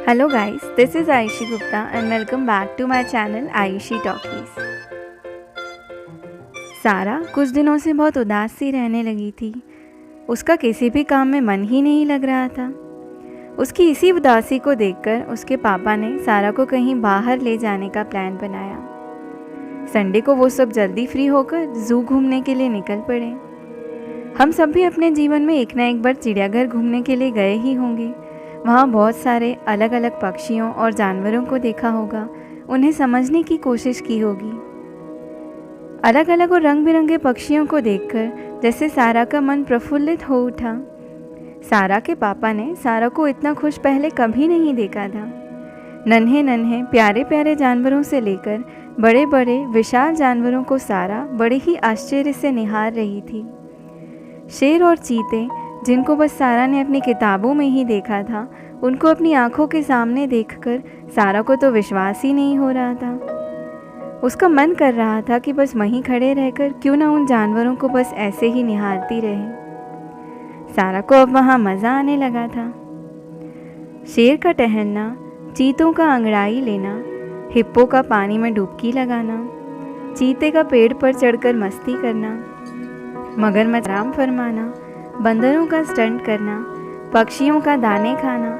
Hello guys, this is Ayushi Gupta and welcome back to my channel Ayushi Talkies। सारा कुछ दिनों से बहुत उदास सी रहने लगी थी। उसका किसी भी काम में मन ही नहीं लग रहा था। उसकी इसी उदासी को देखकर उसके पापा ने सारा को कहीं बाहर ले जाने का प्लान बनाया। संडे को वो सब जल्दी फ्री होकर ज़ू घूमने के लिए निकल पड़े। हम सब भी अपने जीवन में एक ना एक बार चिड़ियाघर घूमने के लिए गए ही होंगे। वहाँ बहुत सारे अलग अलग पक्षियों और जानवरों को देखा होगा, उन्हें समझने की कोशिश की होगी। अलग अलग और रंग बिरंगे पक्षियों को देखकर जैसे सारा का मन प्रफुल्लित हो उठा। सारा के पापा ने सारा को इतना खुश पहले कभी नहीं देखा था। नन्हे नन्हे प्यारे प्यारे जानवरों से लेकर बड़े बड़े विशाल जानवरों को सारा बड़े ही आश्चर्य से निहार रही थी। शेर और चीते, जिनको बस सारा ने अपनी किताबों में ही देखा था, उनको अपनी आंखों के सामने देखकर सारा को तो विश्वास ही नहीं हो रहा था। उसका मन कर रहा था कि बस वहीं खड़े रहकर क्यों ना उन जानवरों को बस ऐसे ही निहारती रहे। सारा को अब वहाँ मज़ा आने लगा था। शेर का टहलना, चीतों का अंगड़ाई लेना, हिप्पो का पानी में डुबकी लगाना, चीते का पेड़ पर चढ़कर मस्ती करना, मगरमच्छ आराम फरमाना, बंदरों का स्टंट करना, पक्षियों का दाने खाना,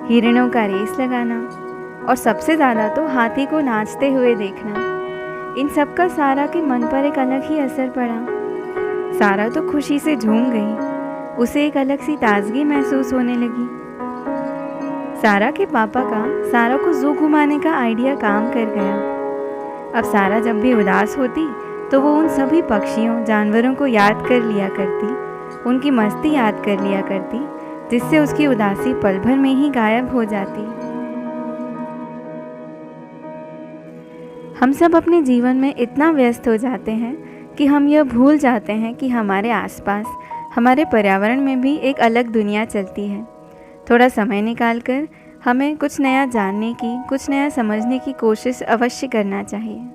हिरणों का रेस लगाना और सबसे ज़्यादा तो हाथी को नाचते हुए देखना, इन सब का सारा के मन पर एक अलग ही असर पड़ा। सारा तो खुशी से झूम गई। उसे एक अलग सी ताजगी महसूस होने लगी। सारा के पापा का सारा को ज़ू घुमाने का आइडिया काम कर गया। अब सारा जब भी उदास होती तो वो उन सभी पक्षियों जानवरों को याद कर लिया करती, उनकी मस्ती याद कर लिया करती, जिससे उसकी उदासी पल भर में ही गायब हो जाती। हम सब अपने जीवन में इतना व्यस्त हो जाते हैं कि हम यह भूल जाते हैं कि हमारे आसपास, हमारे पर्यावरण में भी एक अलग दुनिया चलती है। थोड़ा समय निकालकर हमें कुछ नया जानने की, कुछ नया समझने की कोशिश अवश्य करना चाहिए।